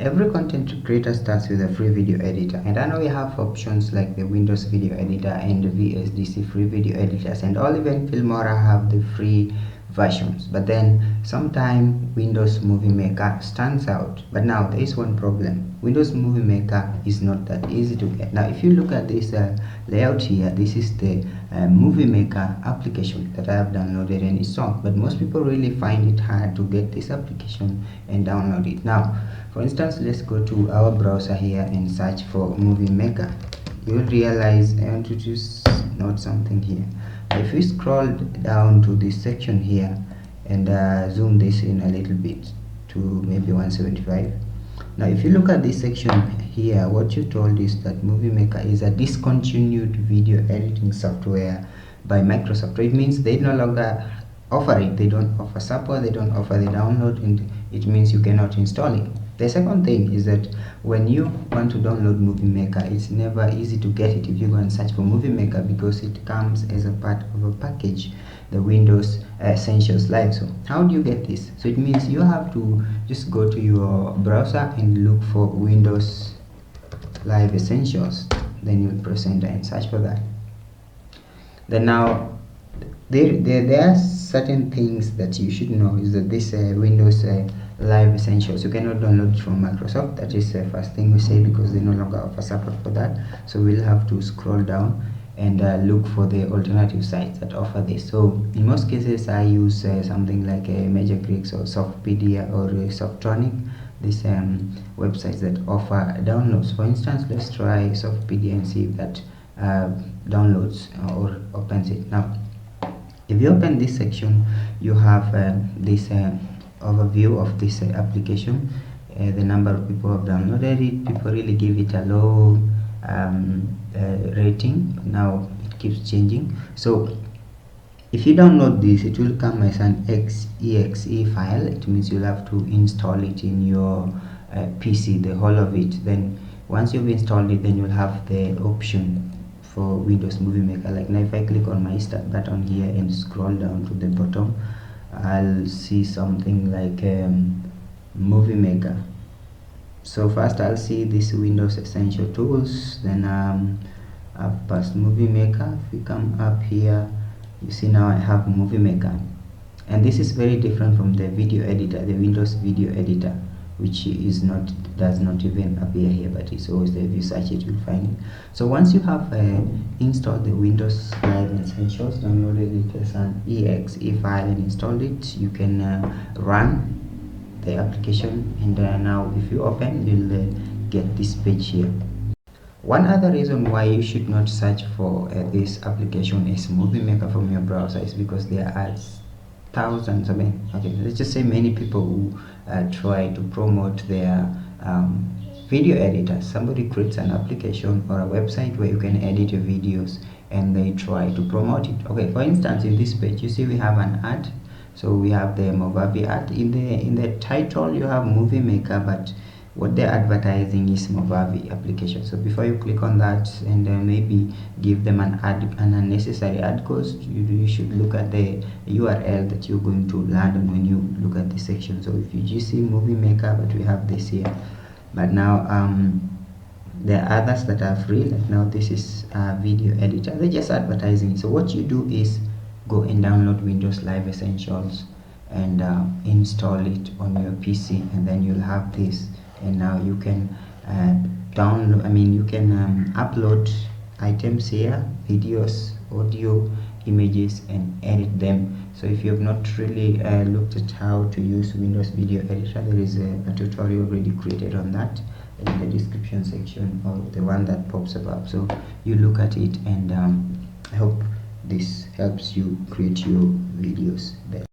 Every content creator starts with a free video editor, and I know we have options like the Windows Video Editor and the VSDC free video editors, and all even Filmora have the free versions. But then sometime Windows Movie Maker stands out. But now there is one problem. Windows Movie Maker is not that easy to get. Now if you look at this layout here, this is the Movie Maker application that I have downloaded and installed, but most people really find it hard to get this application and download it. Now for instance, let's go to our browser here and search for Movie Maker. You will realize I want to just note something here. If we scroll down to this section here and zoom this in a little bit to maybe 175. Now if you look at this section here, what you're told is that Movie Maker is a discontinued video editing software by Microsoft. It means they no longer offer it. They don't offer support, they don't offer the download, and it means you cannot install it. The second thing is that when you want to download Movie Maker, it's never easy to get it if you go and search for Movie Maker, because it comes as a part of a package, the Windows Essentials Live. So how do you get this? So it means you have to just go to your browser and look for Windows Live Essentials. Then you press enter and search for that. Then now there are certain things that you should know is that this Windows Live Essentials, you cannot download it from Microsoft. That is the first thing we say, because they no longer offer support for that. So we'll have to scroll down and look for the alternative sites that offer this. So in most cases I use something like a Magicrix or Softpedia or Softronic, these websites that offer downloads. For instance, let's try Softpedia and see if that downloads or opens it. Now if you open this section, you have this overview of this application, the number of people who have downloaded it. People really give it a low rating. Now it keeps changing. So if you download this, it will come as an exe file. It means you'll have to install it in your PC, the whole of it. Then once you've installed it, then you'll have the option for Windows Movie Maker. Like now if I click on my start button here and scroll down to the bottom, I'll see something like Movie Maker. So first I'll see this Windows Essential Tools, then I've passed Movie Maker. If we come up here, you see now I have Movie Maker, and this is very different from the video editor, the Windows Video Editor, which does not even appear here, but it's always there. If you search it, you'll find it. So once you have installed the Windows Live Essentials, downloaded it as an exe file and installed it, you can run the application, and now if you open, you'll get this page here. One other reason why you should not search for this application is Movie Maker from your browser is because there are thousands, okay, let's just say many people who try to promote their video editor. Somebody creates an application or a website where you can edit your videos, and they try to promote it. Okay, for instance, in this page you see we have an ad. So we have the Movavi ad. In the title you have Movie Maker, but what they're advertising is Movavi application. So before you click on that and maybe give them an unnecessary ad cost, you should look at the URL that you're going to land on when you look at this section. So if you just see Movie Maker, but we have this here. But now there are others that are free. Like now this is a video editor. They're just advertising. So what you do is go and download Windows Live Essentials and install it on your PC, and then you'll have this. And now you can download, you can upload items here, videos, audio, images, and edit them. So if you have not really looked at how to use Windows Video Editor, there is a tutorial already created on that in the description section, or the one that pops up. So you look at it, and I hope this helps you create your videos better.